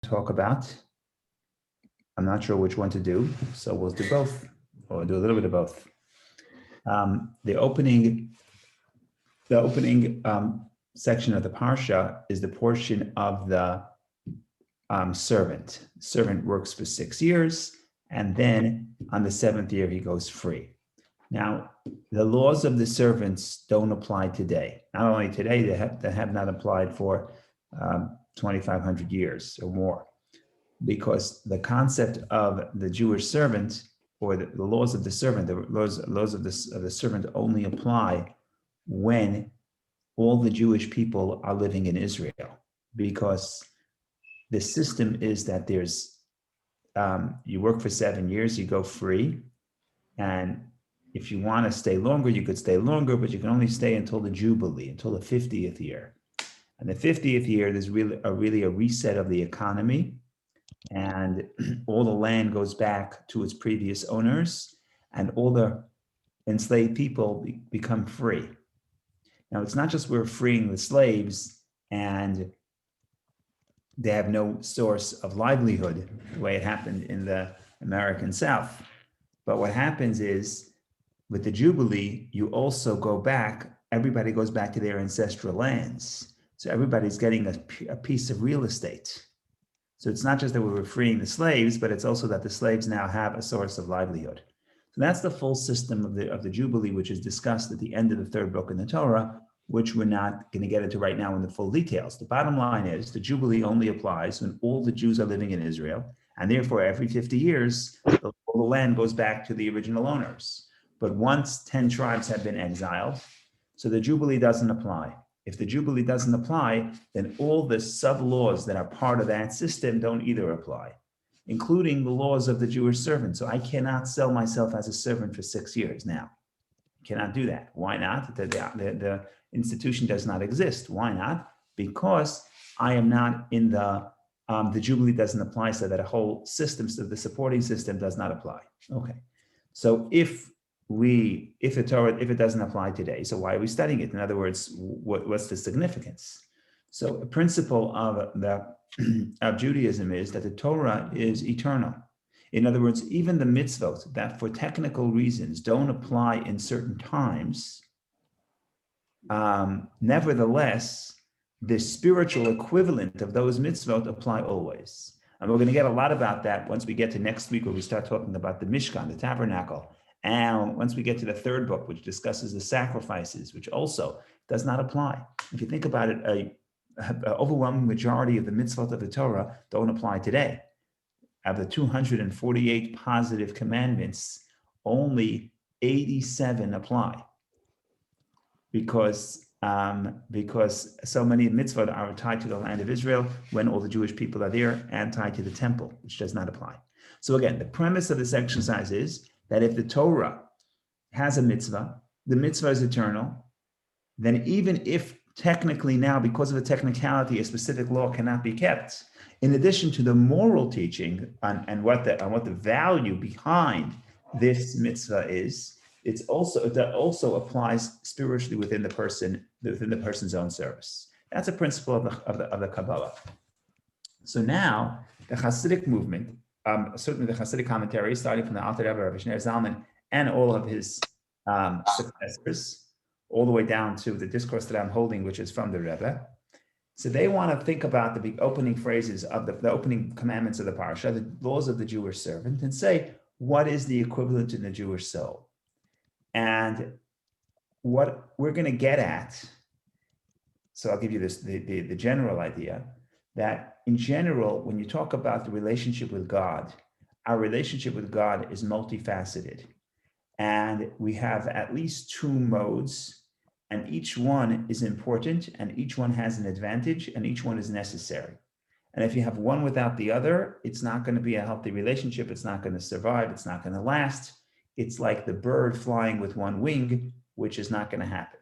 talk about. I'm not sure which one to do, so we'll do both, or do a little bit of both. The opening section of the parsha is the portion of the servant. Servant works for 6 years, and then on the 7th year, he goes free. Now, the laws of the servants don't apply today. Not only today, they have not applied for 2,500 years or more, because the concept of the Jewish servant, or the laws of the servant, the laws of the servant only apply when all the Jewish people are living in Israel, because the system is that there's, you work for 7 years, you go free, and if you want to stay longer, you could stay longer, but you can only stay until the Jubilee, until the 50th year. And the 50th year, there's really a reset of the economy, and all the land goes back to its previous owners, and all the enslaved people become free. Now, it's not just we're freeing the slaves and they have no source of livelihood, the way it happened in the American South. But what happens is, with the Jubilee, you also go back, everybody goes back to their ancestral lands. So everybody's getting a piece of real estate. So it's not just that we were freeing the slaves, but it's also that the slaves now have a source of livelihood. So that's the full system of the Jubilee, which is discussed at the end of the third book in the Torah, which we're not going to get into right now in the full details. The bottom line is the Jubilee only applies when all the Jews are living in Israel, and therefore every 50 years, all the land goes back to the original owners. But once 10 tribes have been exiled, so the Jubilee doesn't apply. If the Jubilee doesn't apply, then all the sub-laws that are part of that system don't either apply, including the laws of the Jewish servant. So I cannot sell myself as a servant for 6 years now. I cannot do that. Why not? The institution does not exist. Why not? Because I am not in the Jubilee doesn't apply, so that a whole system, so the supporting system does not apply. Okay. So if it doesn't apply today, so why are we studying it? In other words, what's the significance? So a principle of Judaism is that the Torah is eternal. In other words, even the mitzvot that for technical reasons don't apply in certain times, nevertheless, the spiritual equivalent of those mitzvot apply always. And we're going to get a lot about that once we get to next week, where we start talking about the Mishkan, the tabernacle. And once we get to the third book, which discusses the sacrifices, which also does not apply. If you think about it, an overwhelming majority of the mitzvot of the Torah don't apply today. Of the 248 positive commandments, only 87 apply, because so many mitzvot are tied to the land of Israel when all the Jewish people are there, and tied to the temple, which does not apply. So again, the premise of this exercise is that if the Torah has a mitzvah, the mitzvah is eternal, then even if technically now, because of a technicality, a specific law cannot be kept, in addition to the moral teaching and what the value behind this mitzvah is, that also applies spiritually within the person's own service. That's a principle of the Kabbalah. So now the Hasidic movement, certainly the Hasidic commentary, starting from the Alter Rebbe, Rabbi Shneur Zalman, and all of his successors, all the way down to the discourse that I'm holding, which is from the Rebbe. So they want to think about the opening phrases of the opening commandments of the parsha, the laws of the Jewish servant, and say, what is the equivalent in the Jewish soul? And what we're going to get at, so I'll give you the general idea, that in general, when you talk about the relationship with God, our relationship with God is multifaceted. And we have at least 2 modes, and each one is important, and each one has an advantage, and each one is necessary. And if you have one without the other, it's not going to be a healthy relationship. It's not going to survive. It's not going to last. It's like the bird flying with one wing, which is not going to happen.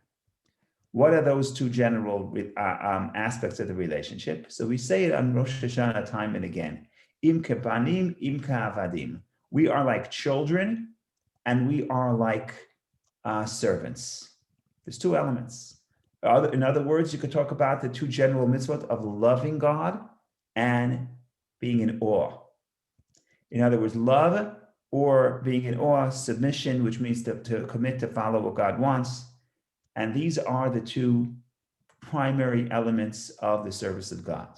What are those 2 general aspects of the relationship? So we say it on Rosh Hashanah time and again. Im kebanim, im ka'avadim. We are like children, and we are like servants. There's 2 elements. In other words, you could talk about the 2 general mitzvot of loving God and being in awe. In other words, love or being in awe, submission, which means to commit to follow what God wants. And these are the two primary elements of the service of God.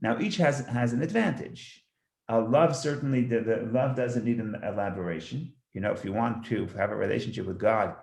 Now, each has an advantage. Love, certainly, the love doesn't need an elaboration. If you want to have a relationship with God,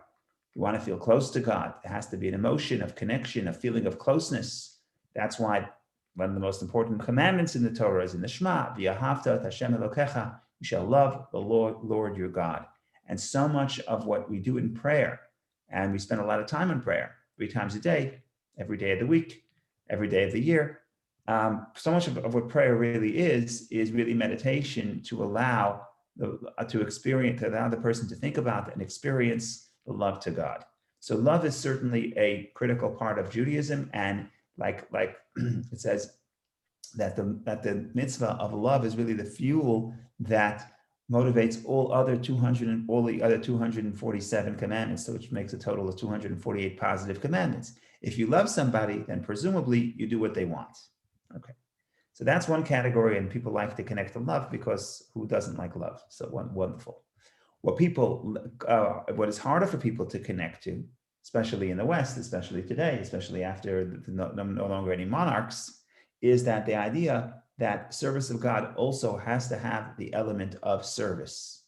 you want to feel close to God, there has to be an emotion of connection, a feeling of closeness. That's why one of the most important commandments in the Torah is in the Shema, V'ahavta et Hashem Elokecha, you shall love the Lord your God. And so much of what we do in prayer, and we spend a lot of time in prayer, 3 times a day, every day of the week, every day of the year. So much of what prayer really is really meditation to allow to allow the person to think about and experience the love to God. So love is certainly a critical part of Judaism, and like it says that the mitzvah of love is really the fuel that motivates all the other 247 commandments, which makes a total of 248 positive commandments. If you love somebody, then presumably you do what they want. Okay, so that's one category, and people like to connect to love because who doesn't like love? So wonderful. What is harder for people to connect to, especially in the West, especially today, especially after no longer any monarchs, is that the idea that service of God also has to have the element of service.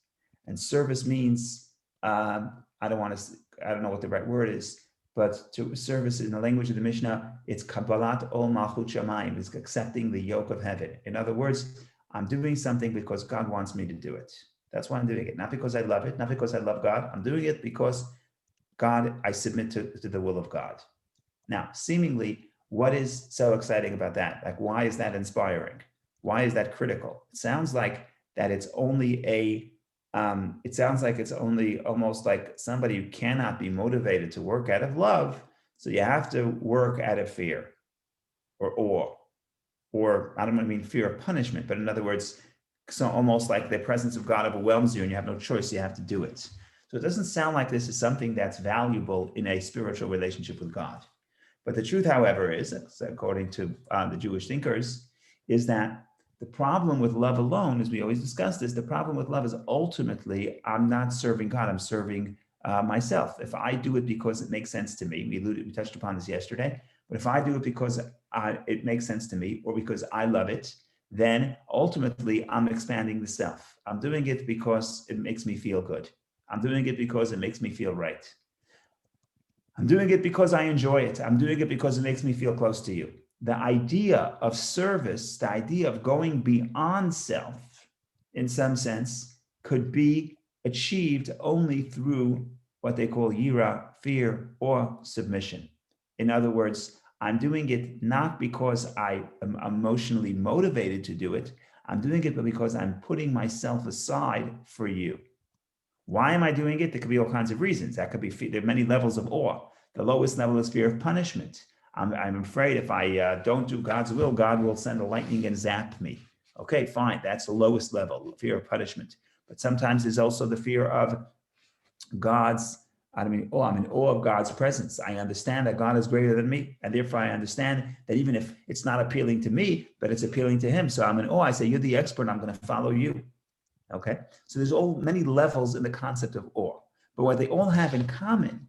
And service means, I don't know what the right word is, but to service in the language of the Mishnah, it's Kabbalat ol Malchut Shamayim, it's accepting the yoke of heaven. In other words, I'm doing something because God wants me to do it. That's why I'm doing it. Not because I love it, not because I love God. I'm doing it because I submit to the will of God. Now, seemingly, what is so exciting about that? Like, why is that inspiring? Why is that critical? It sounds like that it's only it's only almost like somebody who cannot be motivated to work out of love. So you have to work out of fear or awe, or I don't mean fear of punishment, but in other words, so almost like the presence of God overwhelms you and you have no choice, you have to do it. So it doesn't sound like this is something that's valuable in a spiritual relationship with God. But the truth, however, is, according to the Jewish thinkers, is that the problem with love alone, as we always discuss this, the problem with love is ultimately, I'm not serving God, I'm serving myself. If I do it because it makes sense to me, we touched upon this yesterday, but if I do it because it makes sense to me or because I love it, then ultimately I'm expanding the self. I'm doing it because it makes me feel good. I'm doing it because it makes me feel right. I'm doing it because I enjoy it. I'm doing it because it makes me feel close to you. The idea of service, the idea of going beyond self, in some sense, could be achieved only through what they call yira, fear, or submission. In other words, I'm doing it not because I am emotionally motivated to do it. I'm doing it because I'm putting myself aside for you. Why am I doing it? There could be all kinds of reasons. There are many levels of awe. The lowest level is fear of punishment. I'm afraid if I don't do God's will, God will send a lightning and zap me. Okay, fine. That's the lowest level, fear of punishment. But sometimes there's also the fear of I'm in awe of God's presence. I understand that God is greater than me. And therefore I understand that even if it's not appealing to me, but it's appealing to him. So I'm in awe. I say, you're the expert. I'm going to follow you. Okay. So there's many levels in the concept of awe. But what they all have in common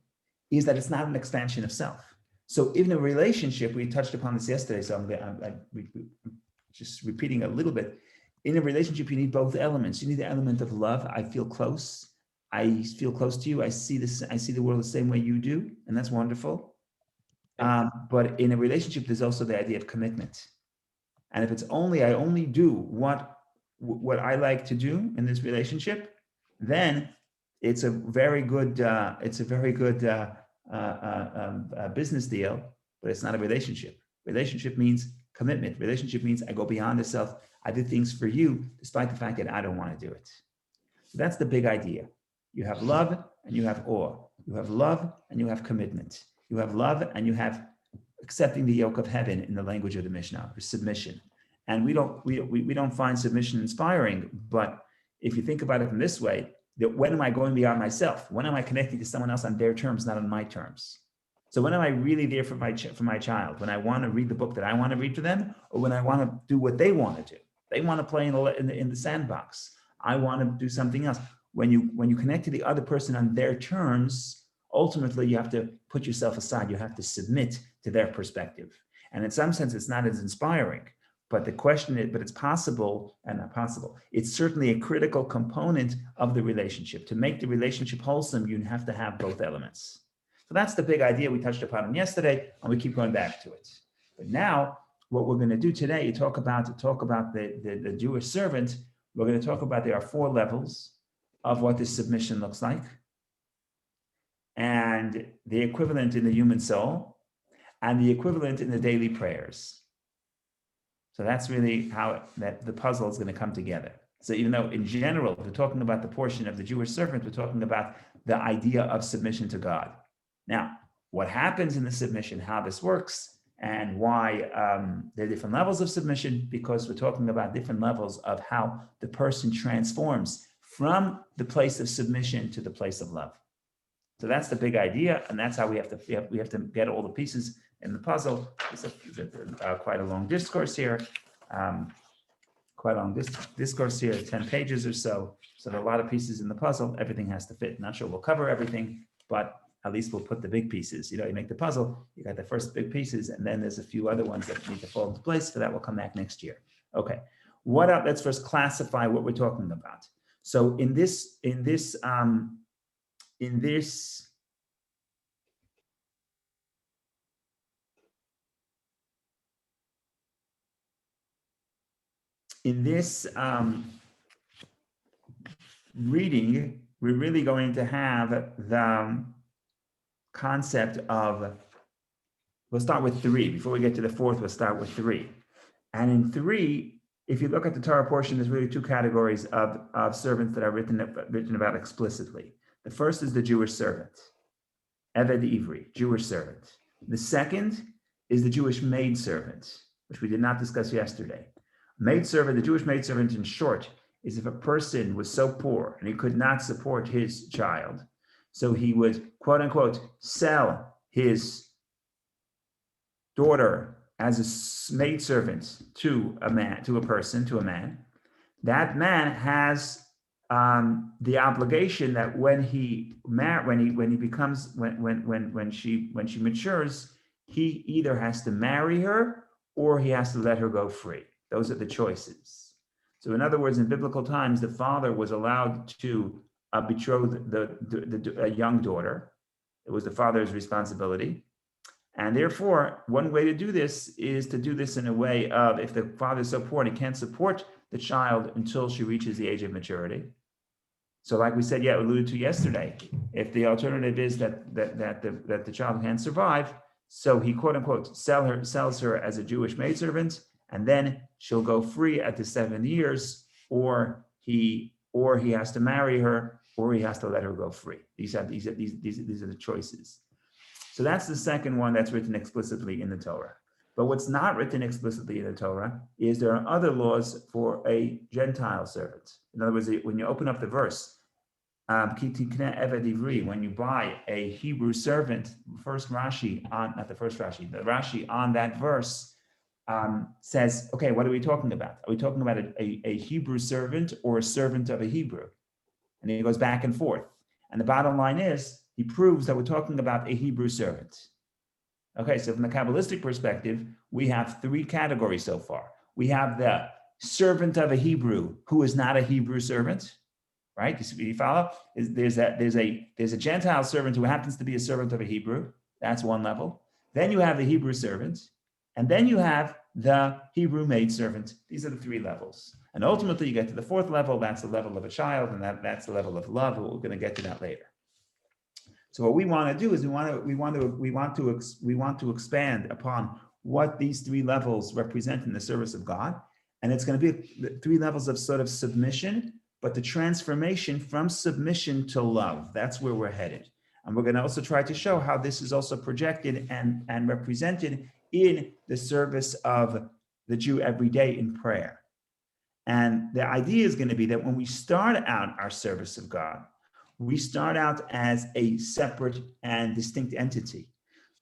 is that it's not an expansion of self. So in a relationship, we touched upon this yesterday, so I'm just repeating a little bit. In a relationship, you need both elements. You need the element of love. I feel close. I feel close to you. I see the world the same way you do, and that's wonderful. But in a relationship, there's also the idea of commitment. And if I only do what I like to do in this relationship, then it's a very good business deal, but it's not a relationship. Relationship means commitment. Relationship means I go beyond the self. I do things for you, despite the fact that I don't want to do it. So that's the big idea. You have love and you have awe. You have love and you have commitment. You have love and you have accepting the yoke of heaven in the language of the Mishnah, or submission. And we don't find submission inspiring, but if you think about it in this way, that when am I going beyond myself? When am I connecting to someone else on their terms, not on my terms? So when am I really there for my child? When I want to read the book that I want to read for them, or when I want to do what they want to do? They want to play in the sandbox. I want to do something else. When you connect to the other person on their terms, ultimately you have to put yourself aside. You have to submit to their perspective. And in some sense, it's not as inspiring. But the question is, but it's possible and not possible. It's certainly a critical component of the relationship. To make the relationship wholesome, you have to have both elements. So that's the big idea we touched upon yesterday, and we keep going back to it. But now, what we're going to do today, to talk about the Jewish servant, we're going to talk about there are 4 levels of what this submission looks like, and the equivalent in the human soul, and the equivalent in the daily prayers. So that's really how the puzzle is going to come together. So even though in general, we're talking about the portion of the Jewish servant, we're talking about the idea of submission to God. Now, what happens in the submission, how this works, and why there are different levels of submission, because we're talking about different levels of how the person transforms from the place of submission to the place of love. So that's the big idea, and that's how we have to get all the pieces in the puzzle. It's quite a long discourse here. 10 pages or so. So there are a lot of pieces in the puzzle. Everything has to fit. Not sure we'll cover everything, but at least we'll put the big pieces. You make the puzzle, you got the first big pieces, and then there's a few other ones that need to fall into place. For that, we'll come back next year. Okay. Let's first classify what we're talking about. So in this reading, we're really going to have the concept of, we'll start with 3. Before we get to the 4th, we'll start with 3. And in 3, if you look at the Torah portion, there's really 2 categories of servants that are written about explicitly. The first is the Jewish servant, Eved Ivri, Jewish servant. The second is the Jewish maidservant, which we did not discuss yesterday. Maidservant, the Jewish maidservant, in short, is if a person was so poor and he could not support his child, so he would, quote unquote, sell his daughter as a maidservant to a man. That man has the obligation that when she matures, he either has to marry her or he has to let her go free. Those are the choices. So in other words, in biblical times, the father was allowed to betroth a young daughter. It was the father's responsibility. And therefore, one way to do this is to do this in a way of, if the father is so poor and he can't support the child until she reaches the age of maturity. So like we said, alluded to yesterday, if the alternative is that the child can't survive, so he, quote unquote, sells her as a Jewish maidservant, and then she'll go free at the 7 years, or he has to marry her, or he has to let her go free. These are the choices. So that's the second one that's written explicitly in the Torah. But what's not written explicitly in the Torah is there are other laws for a Gentile servant. In other words, when you open up the verse, when you buy a Hebrew servant, the Rashi on that verse says, okay, what are we talking about? Are we talking about a Hebrew servant or a servant of a Hebrew? And he goes back and forth. And the bottom line is, he proves that we're talking about a Hebrew servant. Okay, so from the Kabbalistic perspective, we have 3 categories so far. We have the servant of a Hebrew who is not a Hebrew servant, right? You follow? There's a Gentile servant who happens to be a servant of a Hebrew. That's one level. Then you have the Hebrew servant, and then you have the Hebrew maidservant. These are the 3 levels. And ultimately, you get to the 4th level. That's the level of a child, and that's the level of love. We're going to get to that later. So what we want to do is we want to expand upon what these 3 levels represent in the service of God, and it's going to be 3 levels of sort of submission, but the transformation from submission to love. That's where we're headed, and we're going to also try to show how this is also projected and represented in the service of the Jew every day in prayer. And the idea is going to be that when we start out our service of God, we start out as a separate and distinct entity.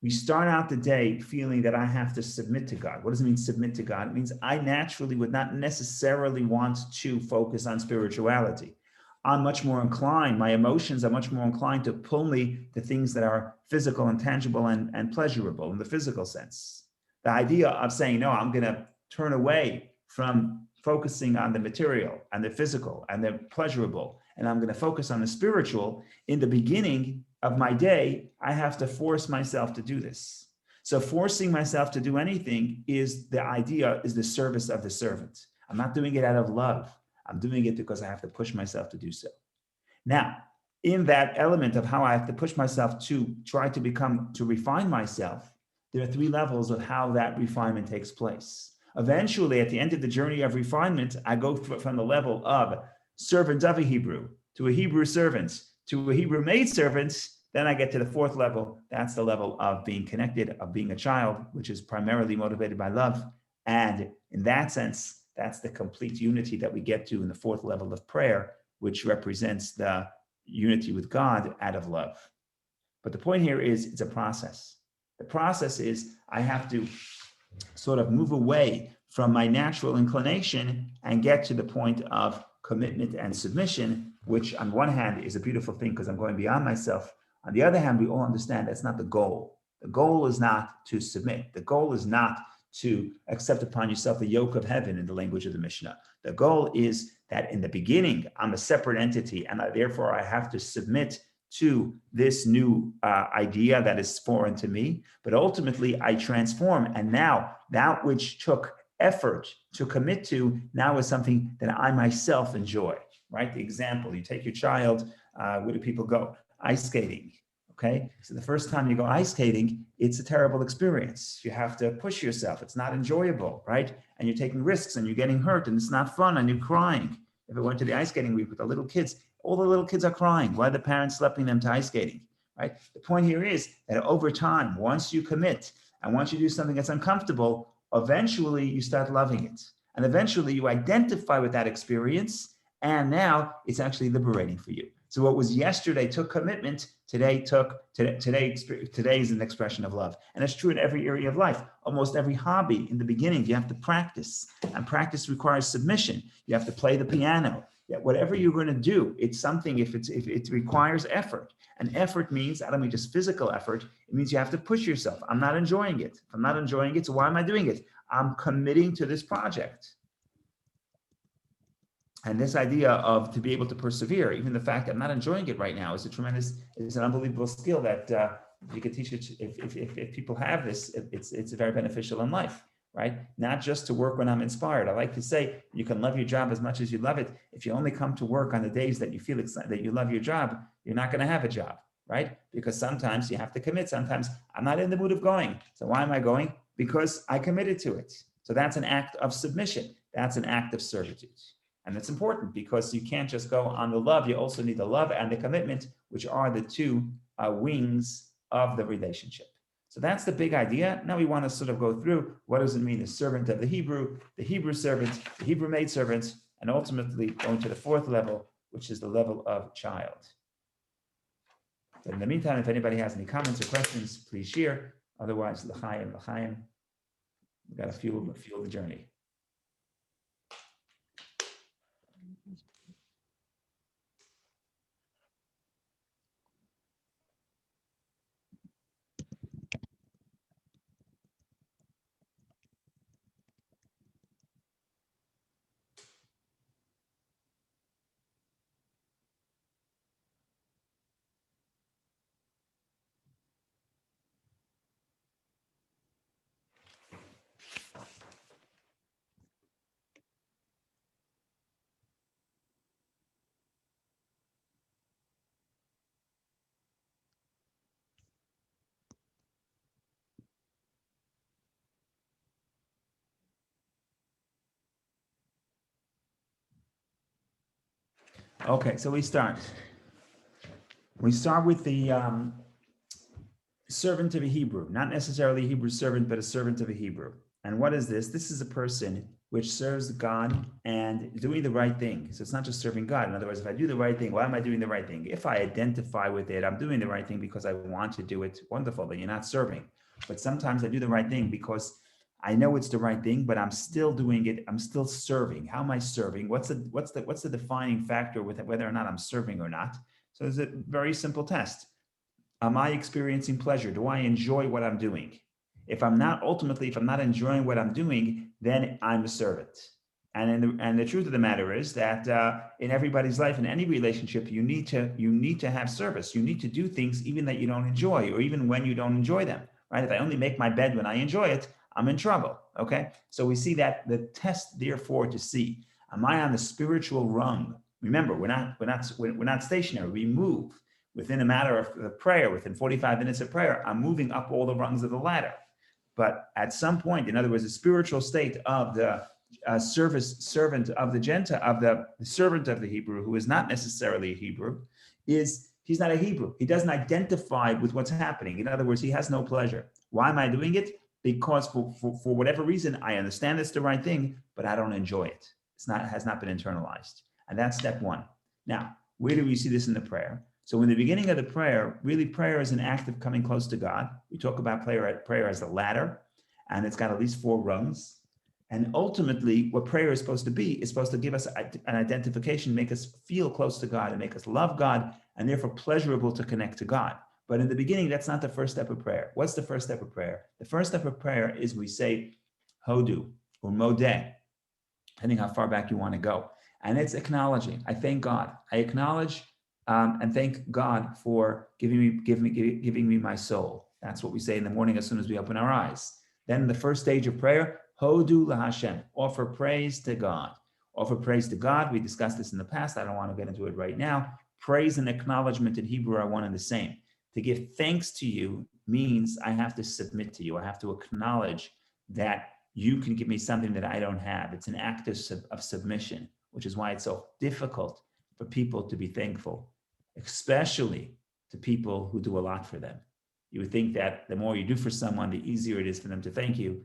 We start out the day feeling that I have to submit to God. What does it mean, submit to God? It means I naturally would not necessarily want to focus on spirituality. I'm much more inclined, my emotions are much more inclined to pull me to things that are physical and tangible and pleasurable in the physical sense. The idea of saying, no, I'm going to turn away from focusing on the material and the physical and the pleasurable, and I'm going to focus on the spiritual. In the beginning of my day, I have to force myself to do this. So forcing myself to do anything is the service of the servant. I'm not doing it out of love. I'm doing it because I have to push myself to do so. Now, in that element of how I have to push myself to try to refine myself, there are 3 levels of how that refinement takes place. Eventually, at the end of the journey of refinement, I go from the level of servant of a Hebrew to a Hebrew servant to a Hebrew maid servant. Then I get to the 4th level. That's the level of being connected, of being a child, which is primarily motivated by love. And in that sense, that's the complete unity that we get to in the 4th level of prayer, which represents the unity with God out of love. But the point here is it's a process. The process is I have to sort of move away from my natural inclination and get to the point of commitment and submission, which on one hand is a beautiful thing because I'm going beyond myself. On the other hand, we all understand that's not the goal. The goal is not to submit. The goal is not to accept upon yourself the yoke of heaven in the language of the Mishnah. The goal is that in the beginning, I'm a separate entity and therefore I have to submit to this new idea that is foreign to me, but ultimately I transform. And now that which took effort to commit to now is something that I myself enjoy, right? The example, you take your child, where do people go? Ice skating, okay? So the first time you go ice skating, it's a terrible experience. You have to push yourself. It's not enjoyable, right? And you're taking risks and you're getting hurt and it's not fun and you're crying. If I went to the ice skating week with the little kids, all the little kids are crying. Why are the parents schlepping them to ice skating, right? The point here is that over time, once you commit and once you do something that's uncomfortable, eventually you start loving it. And eventually you identify with that experience. And now it's actually liberating for you. So what was yesterday took commitment, today is an expression of love. And it's true in every area of life. Almost every hobby in the beginning, you have to practice. And practice requires submission. You have to play the piano. Yeah, whatever you're going to do, it's something, if it requires effort. And effort means, I don't mean just physical effort, it means you have to push yourself. I'm not enjoying it. If I'm not enjoying it, so why am I doing it? I'm committing to this project. And this idea of to be able to persevere, even the fact that I'm not enjoying it right now is an unbelievable skill that you can teach it. If people have this, it's very beneficial in life, right? Not just to work when I'm inspired. I like to say you can love your job as much as you love it. If you only come to work on the days that you feel excited, that you love your job, you're not going to have a job, right? Because sometimes you have to commit. Sometimes I'm not in the mood of going. So why am I going? Because I committed to it. So that's an act of submission. That's an act of servitude. And it's important because you can't just go on the love. You also need the love and the commitment, which are the 2 wings of the relationship. So that's the big idea. Now we want to sort of go through what does it mean, the servant of the Hebrew servant, the Hebrew maid servant, and ultimately going to the 4th level, which is the level of child. But in the meantime, if anybody has any comments or questions, please share. Otherwise, l'chaim, l'chaim. We've got to fuel the journey. Okay, so we start with the servant of a Hebrew, not necessarily a Hebrew servant, but a servant of a Hebrew. And what is this? This is a person which serves God and doing the right thing. So it's not just serving God. In other words, if I do the right thing, why am I doing the right thing? If I identify with it, I'm doing the right thing because I want to do it. Wonderful, then you're not serving. But sometimes I do the right thing because I know it's the right thing, but I'm still doing it. I'm still serving. How am I serving? What's the defining factor with whether or not I'm serving or not? So it's a very simple test. Am I experiencing pleasure? Do I enjoy what I'm doing? If I'm not enjoying what I'm doing, then I'm a servant. And the truth of the matter is that in everybody's life, in any relationship, you need to have service. You need to do things even that you don't enjoy, or even when you don't enjoy them. Right? If I only make my bed when I enjoy it, I'm in trouble. Okay. So we see that the test, therefore, to see, am I on the spiritual rung? Remember, we're not stationary. We move within a matter of prayer. Within 45 minutes of prayer, I'm moving up all the rungs of the ladder. But at some point, in other words, the spiritual state of the servant of the Gentile, of the servant of the Hebrew, who is not necessarily a Hebrew, he's not a Hebrew. He doesn't identify with what's happening. In other words, he has no pleasure. Why am I doing it? Because for whatever reason, I understand it's the right thing, but I don't enjoy it. It has not been internalized. And that's step one. Now, where do we see this in the prayer? So in the beginning of the prayer, really prayer is an act of coming close to God. We talk about prayer as a ladder, and it's got at least 4 rungs. And ultimately, what prayer is supposed to be is supposed to give us an identification, make us feel close to God and make us love God, and therefore pleasurable to connect to God. But in the beginning, that's not the first step of prayer. What's the first step of prayer? The first step of prayer is we say Hodu or Modeh, depending how far back you want to go. And it's acknowledging. I thank God. I acknowledge and thank God for giving me my soul. That's what we say in the morning as soon as we open our eyes. Then the first stage of prayer, Hodu LaHashem, offer praise to God. Offer praise to God. We discussed this in the past. I don't want to get into it right now. Praise and acknowledgement in Hebrew are one and the same. To give thanks to you means I have to submit to you. I have to acknowledge that you can give me something that I don't have. It's an act of submission, which is why it's so difficult for people to be thankful, especially to people who do a lot for them. You would think that the more you do for someone, the easier it is for them to thank you.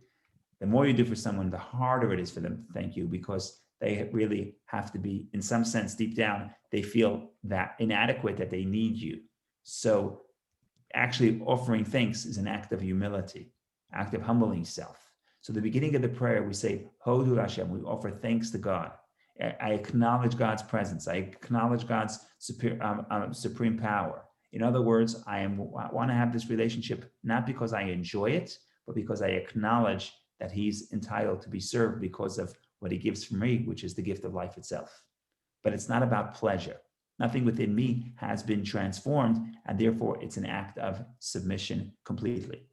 The more you do for someone, the harder it is for them to thank you, because they really have to be, in some sense, deep down, they feel that inadequate, that they need you. So actually offering thanks is an act of humility, act of humbling self. So the beginning of the prayer, we say, Hodu Hashem, we offer thanks to God. I acknowledge God's presence. I acknowledge God's supreme power. In other words, I want to have this relationship not because I enjoy it, but because I acknowledge that he's entitled to be served because of what he gives for me, which is the gift of life itself. But it's not about pleasure. Nothing within me has been transformed, and therefore it's an act of submission completely.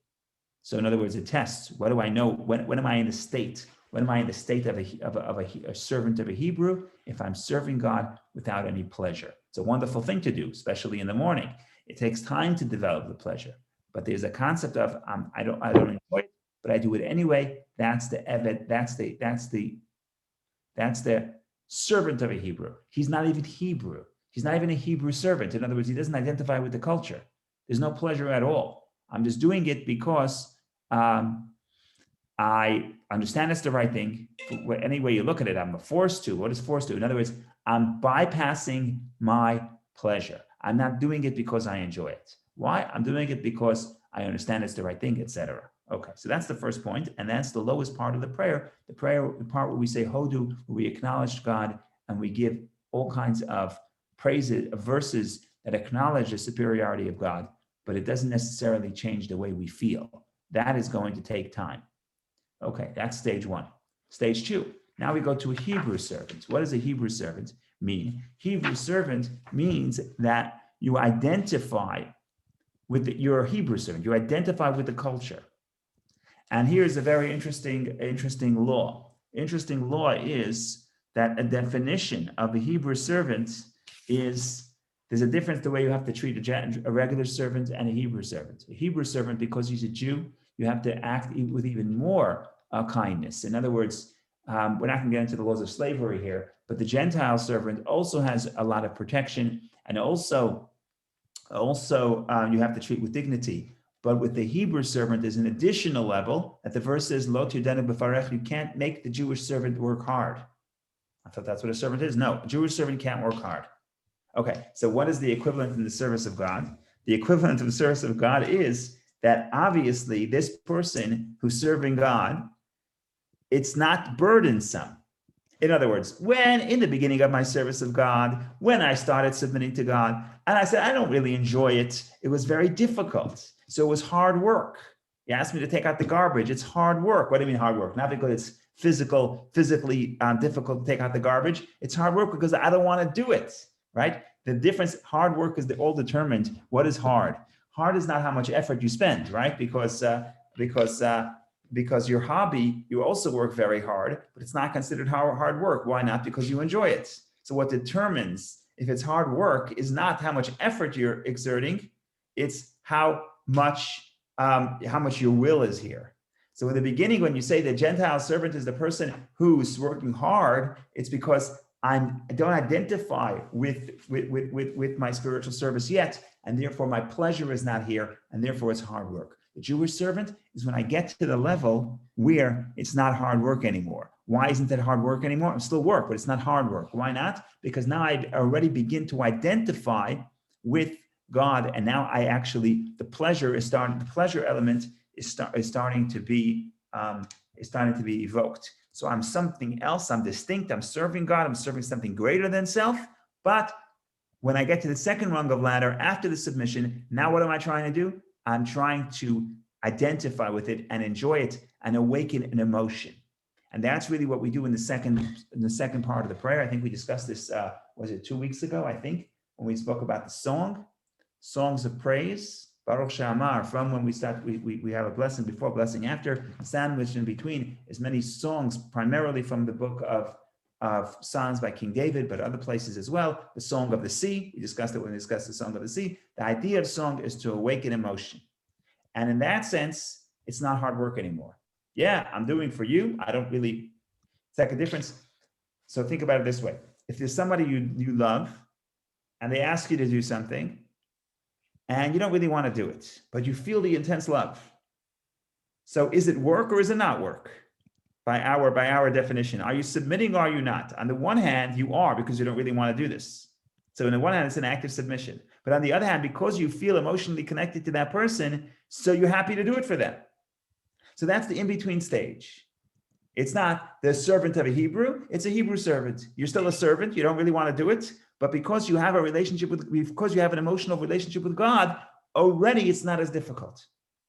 So in other words, it tests. What do I know? When am I in the state? When am I in the state of a servant of a Hebrew? If I'm serving God without any pleasure. It's a wonderful thing to do, especially in the morning. It takes time to develop the pleasure. But there's a concept of I don't enjoy it, but I do it anyway. That's the eved, that's the servant of a Hebrew. He's not even Hebrew. He's not even a Hebrew servant. In other words, he doesn't identify with the culture. There's no pleasure at all. I'm just doing it because I understand it's the right thing. Any way you look at it, I'm forced to. What is forced to? In other words, I'm bypassing my pleasure. I'm not doing it because I enjoy it. Why? I'm doing it because I understand it's the right thing, etc. Okay, so that's the first point, and that's the lowest part of the prayer. The part where we say Hodu, where we acknowledge God and we give all kinds of praises, verses that acknowledge the superiority of God, but it doesn't necessarily change the way we feel. That is going to take time. Okay, that's stage one. Stage two, now we go to a Hebrew servant. What does a Hebrew servant mean? Hebrew servant means that you identify with you're a Hebrew servant. You identify with the culture. And here's a very interesting law. Interesting law is that a definition of a Hebrew servant is, there's a difference the way you have to treat a regular servant and a Hebrew servant. A Hebrew servant, because he's a Jew, you have to act with even more kindness. In other words, we're not going to get into the laws of slavery here, but the Gentile servant also has a lot of protection, and also you have to treat with dignity. But with the Hebrew servant, there's an additional level that the verse says, Lo tirdenu b'farech, you can't make the Jewish servant work hard. I thought that's what a servant is. No, a Jewish servant can't work hard. Okay, so what is the equivalent in the service of God? The equivalent of the service of God is that obviously this person who's serving God, it's not burdensome. In other words, when in the beginning of my service of God, when I started submitting to God, and I said, I don't really enjoy it, it was very difficult. So it was hard work. You asked me to take out the garbage. It's hard work. What do you mean hard work? Not because it's physically difficult to take out the garbage. It's hard work because I don't want to do it, right? The difference, hard work is all determined. What is hard? Hard is not how much effort you spend, right? Because your hobby, you also work very hard, but it's not considered hard work. Why not? Because you enjoy it. So what determines if it's hard work is not how much effort you're exerting, it's how much your will is here. So in the beginning, when you say the Gentile servant is the person who's working hard, it's because I don't identify with my spiritual service yet, and therefore my pleasure is not here, and therefore it's hard work. The Jewish servant is when I get to the level where it's not hard work anymore. Why isn't it hard work anymore? It's still work, but it's not hard work. Why not? Because now I already begin to identify with God, and now the pleasure element is starting to be evoked. So I'm something else. I'm distinct. I'm serving God. I'm serving something greater than self. But when I get to the second rung of ladder after the submission, now what am I trying to do? I'm trying to identify with it and enjoy it and awaken an emotion. And that's really what we do in the second part of the prayer. I think we discussed this, was it 2 weeks ago, I think, when we spoke about the songs of praise, Baruch She'amar, from when we start, we have a blessing before, blessing after, sandwiched in between is many songs, primarily from the book of Psalms by King David, but other places as well. The Song of the Sea, we discussed it when we discussed the Song of the Sea. The idea of song is to awaken emotion. And in that sense, it's not hard work anymore. Yeah, I'm doing for you. I don't really, it's like a difference. So think about it this way. If there's somebody you love and they ask you to do something and you don't really want to do it, but you feel the intense love. So is it work or is it not work? By our definition, are you submitting or are you not? On the one hand, you are because you don't really want to do this. So on the one hand, it's an active submission. But on the other hand, because you feel emotionally connected to that person, so you're happy to do it for them. So that's the in-between stage. It's not the servant of a Hebrew, it's a Hebrew servant. You're still a servant, you don't really want to do it, but because you have because you have an emotional relationship with God, already it's not as difficult.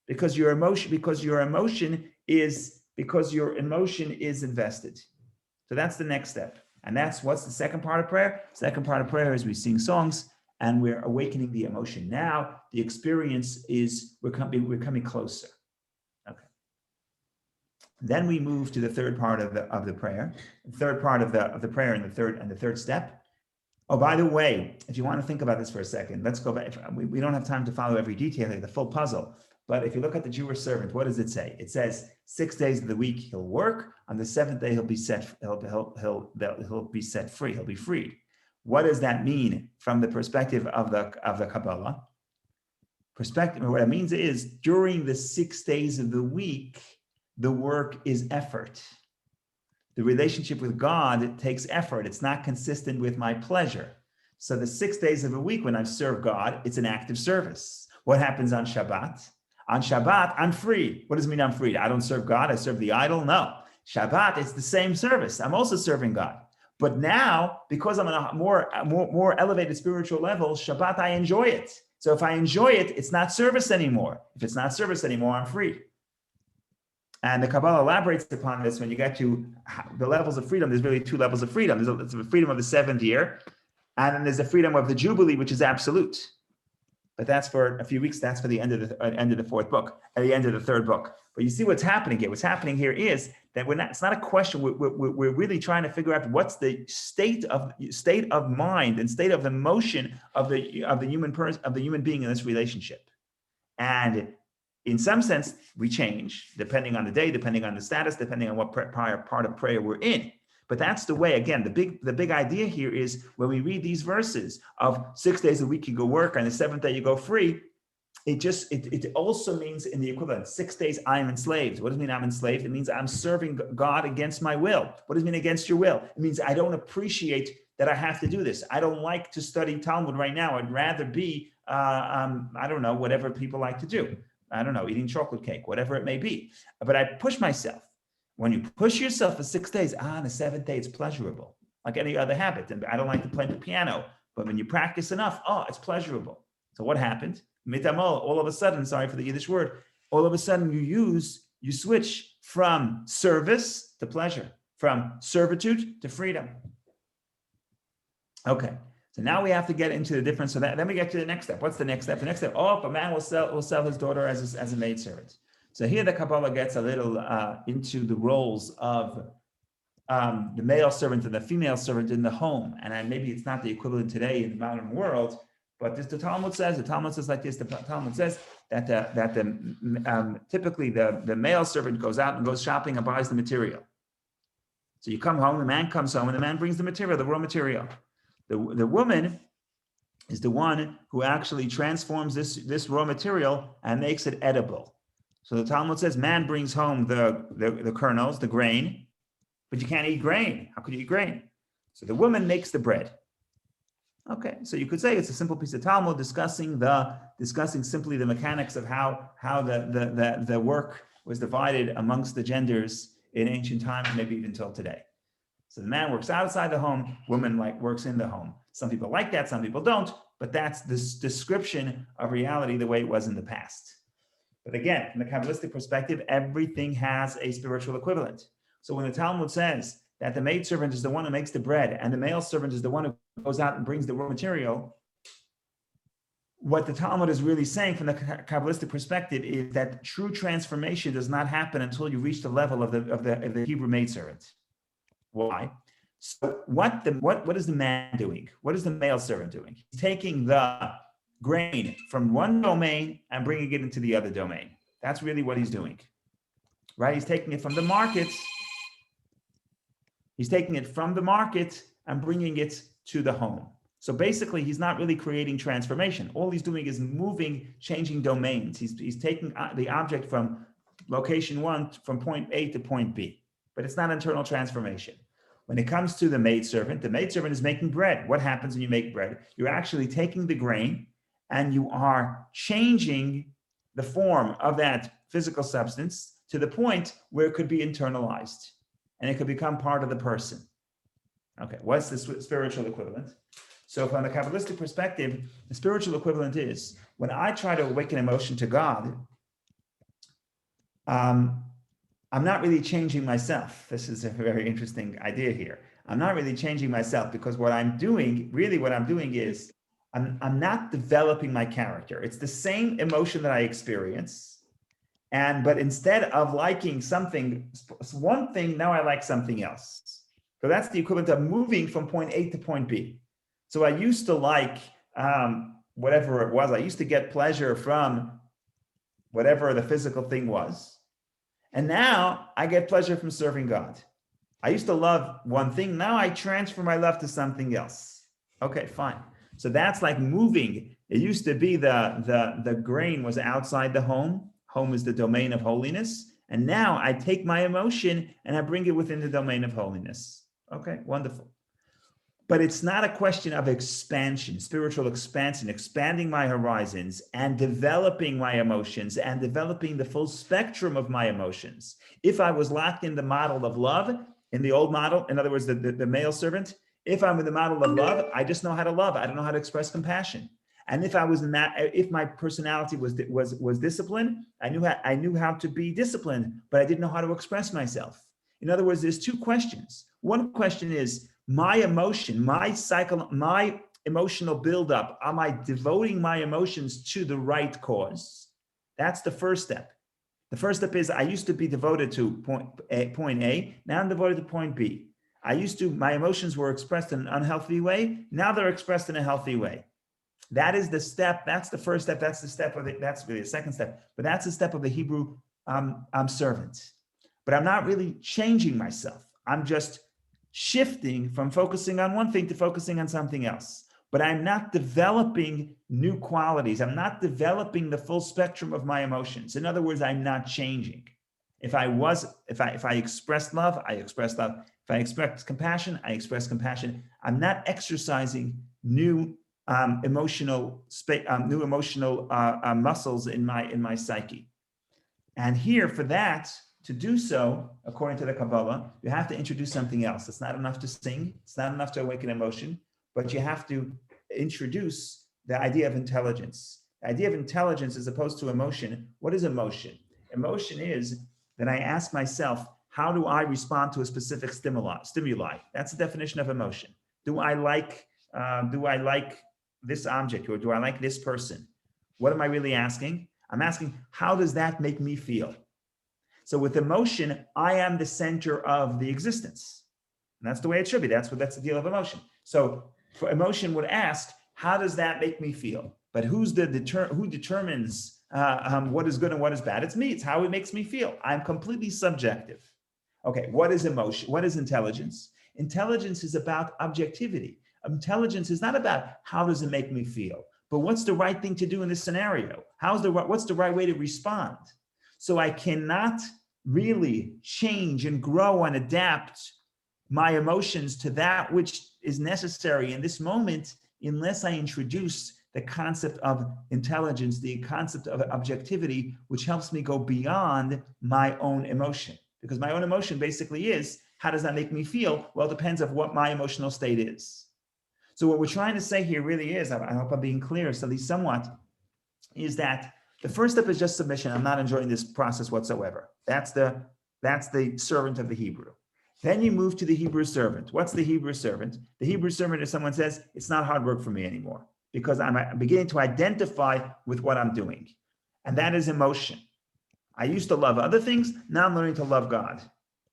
Because your emotion is invested. So that's the next step. And that's what's the second part of prayer? Second part of prayer is we sing songs and we're awakening the emotion. Now the experience is we're coming closer. Okay. Then we move to the third part of the prayer. The third part of the prayer and the third step. Oh, by the way, if you want to think about this for a second, let's go back. We don't have time to follow every detail here, the full puzzle. But if you look at the Jewish servant, what does it say? It says 6 days of the week he'll work. On the seventh day he'll be set free. He'll be freed. What does that mean from the perspective of the Kabbalah? What it means is during the 6 days of the week, the work is effort. The relationship with God takes effort. It's not consistent with my pleasure. So the 6 days of a week when I serve God, it's an active service. What happens on Shabbat? On Shabbat, I'm free. What does it mean I'm free? I don't serve God, I serve the idol? No. Shabbat, it's the same service. I'm also serving God. But now, because I'm on a more elevated spiritual level, Shabbat, I enjoy it. So if I enjoy it, it's not service anymore. If it's not service anymore, I'm free. And the Kabbalah elaborates upon this when you get to the levels of freedom. There's really 2 levels of freedom. There's the freedom of the 7th year, and then there's the freedom of the Jubilee, which is absolute. But that's for a few weeks. That's for the end of the fourth book, at the end of the third book. But you see what's happening here. What's happening here is that it's not a question. We're really trying to figure out what's the state of mind and state of emotion of the human being in this relationship. And in some sense, we change depending on the day, depending on the status, depending on what prior part of prayer we're in. But that's the way, again, the big idea here is when we read these verses of 6 days a week you go work, and the 7th day you go free, it also means in the equivalent, 6 days I am enslaved. What does it mean I'm enslaved? It means I'm serving God against my will. What does it mean against your will? It means I don't appreciate that I have to do this. I don't like to study Talmud right now. I'd rather be, I don't know, whatever people like to do. I don't know, eating chocolate cake, whatever it may be. But I push myself. When you push yourself for 6 days, on the 7th day, it's pleasurable, like any other habit. And I don't like to play the piano, but when you practice enough, it's pleasurable. So what happened? Mitamol, all of a sudden, sorry for the Yiddish word, all of a sudden you switch from service to pleasure, from servitude to freedom. Okay, so now we have to get into the difference. So then we get to the next step. What's the next step? The next step, a man will sell his daughter as a maidservant. So here the Kabbalah gets a little into the roles of the male servant and the female servant in the home. And maybe it's not the equivalent today in the modern world, but the Talmud says like this. The Talmud says that typically the male servant goes out and goes shopping and buys the material. So you come home, the man comes home, and the man brings the material, the raw material. The woman is the one who actually transforms this raw material and makes it edible. So the Talmud says man brings home the kernels, the grain, but you can't eat grain. How could you eat grain? So the woman makes the bread. Okay, so you could say it's a simple piece of Talmud discussing simply the mechanics of how the work was divided amongst the genders in ancient times, maybe even till today. So the man works outside the home, woman works in the home. Some people like that, some people don't, but that's this description of reality the way it was in the past. But again, from the Kabbalistic perspective, everything has a spiritual equivalent. So when the Talmud says that the maidservant is the one who makes the bread and the male servant is the one who goes out and brings the raw material, what the Talmud is really saying from the Kabbalistic perspective is that true transformation does not happen until you reach the level of the Hebrew maidservant. Why? So what is the man doing? What is the male servant doing? He's taking the grain from one domain and bringing it into the other domain. That's really what he's doing, right? He's taking it from the market. He's taking it from the market and bringing it to the home. So basically, he's not really creating transformation. All he's doing is changing domains. He's taking the object from location one, from point A to point B, but it's not internal transformation. When it comes to the maidservant is making bread. What happens when you make bread? You're actually taking the grain and you are changing the form of that physical substance to the point where it could be internalized and it could become part of the person. Okay, what's the spiritual equivalent? So from the Kabbalistic perspective, the spiritual equivalent is when I try to awaken emotion to God, I'm not really changing myself. This is a very interesting idea here. I'm not really changing myself because what I'm doing is I'm not developing my character. It's the same emotion that I experience. But instead of liking one thing, now I like something else. So that's the equivalent of moving from point A to point B. So I used to like whatever it was. I used to get pleasure from whatever the physical thing was. And now I get pleasure from serving God. I used to love one thing. Now I transfer my love to something else. Okay, fine. So that's like moving. It used to be the grain was outside the home. Home is the domain of holiness. And now I take my emotion and I bring it within the domain of holiness. Okay, wonderful. But it's not a question of expansion, spiritual expansion, expanding my horizons and developing my emotions and developing the full spectrum of my emotions. If I was locked in the model of love, in the old model, in other words, the male servant, if I'm in the model of love, I just know how to love. I don't know how to express compassion. And if my personality was disciplined, I knew how to be disciplined, but I didn't know how to express myself. In other words, there's two questions. One question is, my emotion, my cycle, my emotional buildup, am I devoting my emotions to the right cause? That's the first step. The first step is I used to be devoted to point A, now I'm devoted to point B. My emotions were expressed in an unhealthy way, now they're expressed in a healthy way. That is the step, that's the first step, that's really the second step, but that's the step of the Hebrew servant. But I'm not really changing myself. I'm just shifting from focusing on one thing to focusing on something else. but I'm not developing new qualities. I'm not developing the full spectrum of my emotions. In other words, I'm not changing. If I expressed love, I express love. If I express compassion, I express compassion. I'm not exercising new emotional muscles in my psyche. And here, for that to do so, according to the Kabbalah, you have to introduce something else. It's not enough to sing. It's not enough to awaken emotion, but you have to introduce the idea of intelligence. The idea of intelligence as opposed to emotion. What is emotion? Emotion is that I ask myself, how do I respond to a specific stimuli? That's the definition of emotion. Do I like this object, or do I like this person? What am I really asking? I'm asking, how does that make me feel? So with emotion, I am the center of the existence. And that's the way it should be. That's the deal of emotion. So for emotion would ask, how does that make me feel? But who determines what is good and what is bad? It's me. It's how it makes me feel. I'm completely subjective. Okay, what is emotion? What is intelligence? Intelligence is about objectivity. Intelligence is not about how does it make me feel, but what's the right thing to do in this scenario? What's the right way to respond? So I cannot really change and grow and adapt my emotions to that which is necessary in this moment unless I introduce the concept of intelligence, the concept of objectivity, which helps me go beyond my own emotion. Because my own emotion basically is, how does that make me feel? Well, it depends on what my emotional state is. So what we're trying to say here really is, I hope I'm being clear, at least somewhat, is that the first step is just submission. I'm not enjoying this process whatsoever. That's the servant of the Hebrew. Then you move to the Hebrew servant. What's the Hebrew servant? The Hebrew servant is someone says, it's not hard work for me anymore because I'm beginning to identify with what I'm doing. And that is emotion. I used to love other things. Now I'm learning to love God.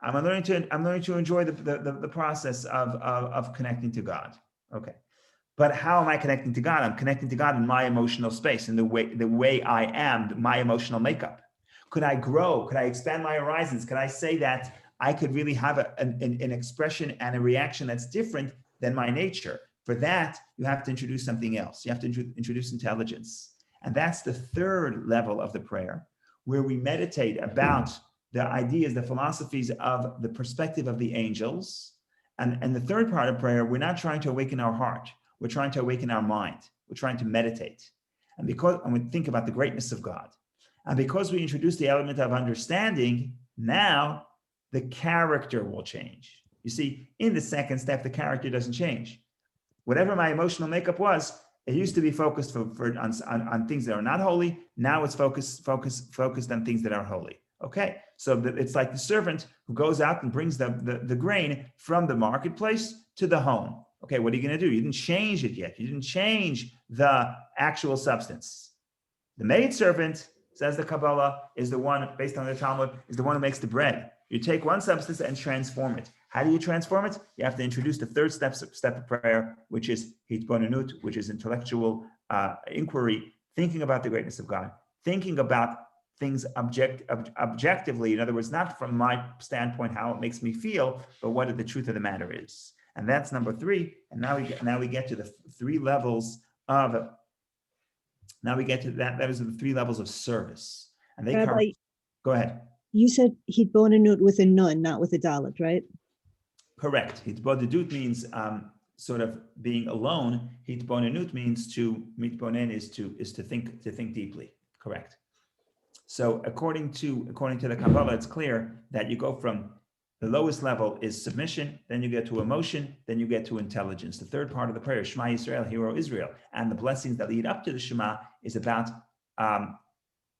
I'm learning to enjoy the process of connecting to God. Okay. But how am I connecting to God? I'm connecting to God in my emotional space, in the way I am, my emotional makeup. Could I grow? Could I expand my horizons? Could I say that I could really have an expression and a reaction that's different than my nature? For that, you have to introduce something else. You have to introduce intelligence. And that's the third level of the prayer, where we meditate about the ideas, the philosophies of the perspective of the angels. And the third part of prayer, we're not trying to awaken our heart. We're trying to awaken our mind. We're trying to meditate. And we think about the greatness of God. And because we introduce the element of understanding, now the character will change. You see, in the second step, the character doesn't change. Whatever my emotional makeup was, it used to be focused on things that are not holy. Now it's focused on things that are holy. Okay, so it's like the servant who goes out and brings the grain from the marketplace to the home. Okay, what are you going to do? You didn't change it yet. You didn't change the actual substance. The maidservant, says the Kabbalah, is the one, based on the Talmud, is the one who makes the bread. You take one substance and transform it. How do you transform it? You have to introduce the third step of prayer, which is hitbonenut, which is intellectual inquiry, thinking about the greatness of God, thinking about things objectively. In other words, not from my standpoint, how it makes me feel, but what the truth of the matter is. And that's number 3. And now we get to the 3 levels of. Now we get to that. Those are the 3 levels of service. And they come. Go ahead. You said hitbonenut with a nun, not with a dalet, right? Correct. Hitbonenut means sort of being alone. Hitbonenut means mitbonen is to think deeply. Correct. So according to the Kabbalah, it's clear that you go from the lowest level is submission, then you get to emotion, then you get to intelligence. The third part of the prayer, Shema Yisrael, Hear O Israel, and the blessings that lead up to the Shema is about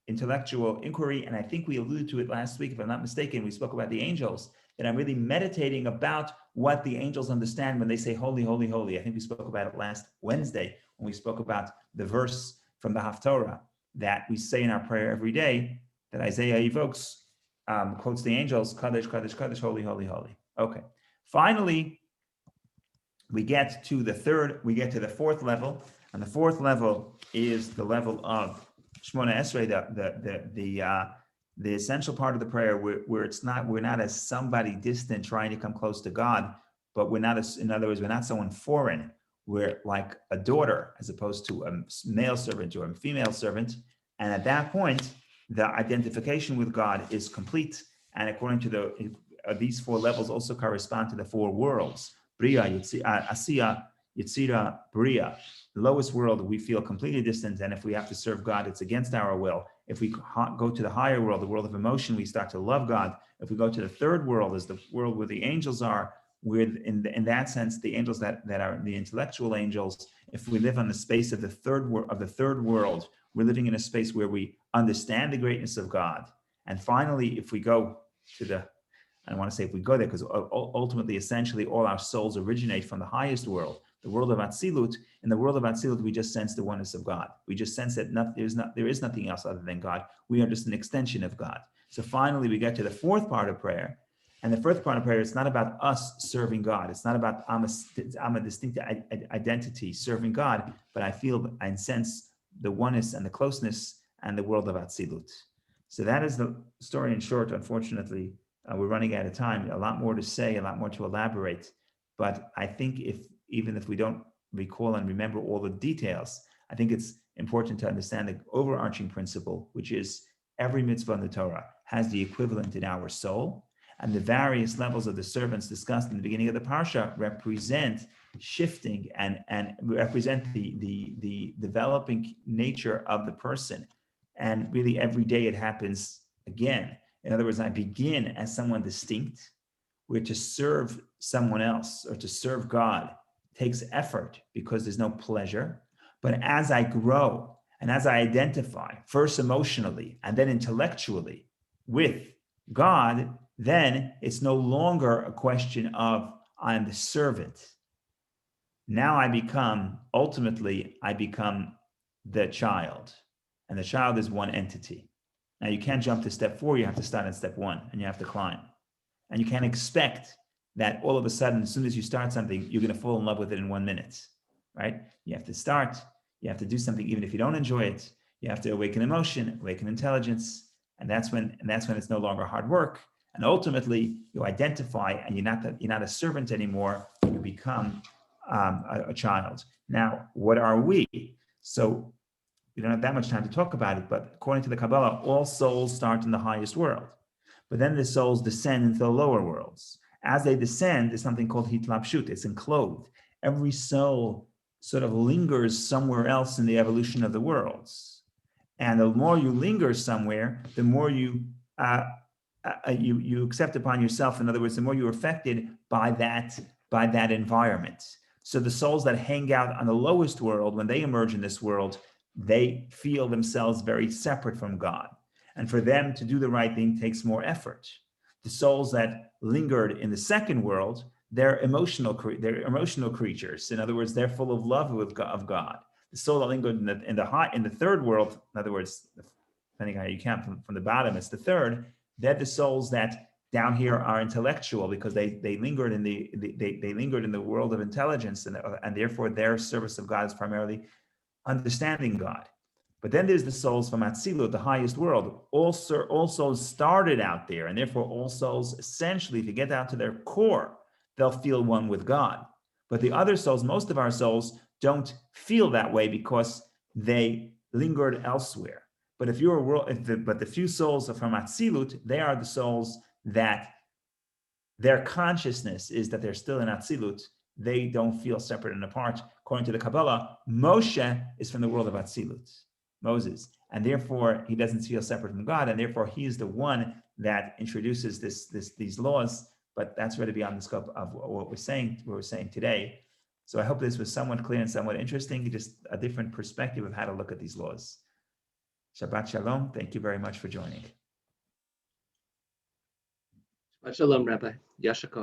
intellectual inquiry. And I think we alluded to it last week, if I'm not mistaken. We spoke about the angels, that I'm really meditating about what the angels understand when they say holy, holy, holy. I think we spoke about it last Wednesday when we spoke about the verse from the Haftorah that we say in our prayer every day that Isaiah evokes, quotes the angels, Kadesh, Kadesh, Kadesh, holy, holy, holy. Okay. Finally, we get to the 4th level, and the 4th level is the level of Shmona Esrei, the essential part of the prayer where we're not as somebody distant trying to come close to God, but in other words, we're not someone foreign. we're like a daughter as opposed to a male servant or a female servant. And at that point, the identification with God is complete. And according to these four levels also correspond to the four worlds. Bria, Asiya, Yitzira, Bria. The lowest world, we feel completely distant. And if we have to serve God, it's against our will. If we go to the higher world, the world of emotion, we start to love God. If we go to the third world, as the world where the angels are, in that sense, the angels that are the intellectual angels, if we live on the space of the third world, we're living in a space where we understand the greatness of God. And finally, if we go to I don't want to say if we go there, because ultimately, essentially, all our souls originate from the highest world, the world of Atzilut. In the world of Atzilut, we just sense the oneness of God. We just sense that there is nothing else other than God. We are just an extension of God. So finally, we get to the fourth part of prayer. And the fourth part of prayer, it's not about us serving God. It's not about I'm a distinct identity serving God, but I sense the oneness and the closeness and the world of Atzilut. So that is the story in short. Unfortunately, we're running out of time. A lot more to say, a lot more to elaborate. But I think even if we don't recall and remember all the details, I think it's important to understand the overarching principle, which is every mitzvah in the Torah has the equivalent in our soul. And the various levels of the servants discussed in the beginning of the parsha represent shifting and represent the developing nature of the person. And really every day it happens again. In other words, I begin as someone distinct, where to serve someone else or to serve God takes effort because there's no pleasure. But as I grow and as I identify, first emotionally and then intellectually with God, then it's no longer a question of I'm the servant. Now ultimately, I become the child. And the child is one entity. Now you can't jump to step 4, you have to start at step 1 and you have to climb. And you can't expect that all of a sudden, as soon as you start something, you're going to fall in love with it in 1 minute, right? You have to start, you have to do something even if you don't enjoy it. You have to awaken emotion, awaken intelligence, and that's when it's no longer hard work. And ultimately, you identify, and you're not a servant anymore. You become a child. Now, what are we? So we don't have that much time to talk about it, but according to the Kabbalah, all souls start in the highest world. But then the souls descend into the lower worlds. As they descend, there's something called hitlapshut. It's enclosed. Every soul sort of lingers somewhere else in the evolution of the worlds. And the more you linger somewhere, the more you accept upon yourself. In other words, the more you're affected by that environment. So the souls that hang out on the lowest world, when they emerge in this world, they feel themselves very separate from God. And for them to do the right thing takes more effort. The souls that lingered in the second world, they're emotional creatures. In other words, they're full of love of God. The soul that lingered in the third world, in other words, depending on how you count from the bottom, it's the third. They're the souls that down here are intellectual because they lingered in the world of intelligence, and therefore their service of God is primarily understanding God. But then there's the souls from Atzilut, the highest world. All souls started out there, and therefore all souls, essentially, if you get down to their core, they'll feel one with God. But the other souls, most of our souls, don't feel that way because they lingered elsewhere. But but the few souls are from Atzilut, they are the souls that their consciousness is that they're still in Atzilut. They don't feel separate and apart. According to the Kabbalah, Moshe is from the world of Atzilut, Moses, and therefore he doesn't feel separate from God, and therefore he is the one that introduces these laws. But that's really beyond the scope of what we're saying today. So I hope this was somewhat clear and somewhat interesting, just a different perspective of how to look at these laws. Shabbat Shalom. Thank you very much for joining. Shabbat Shalom, Rabbi. Yashikov.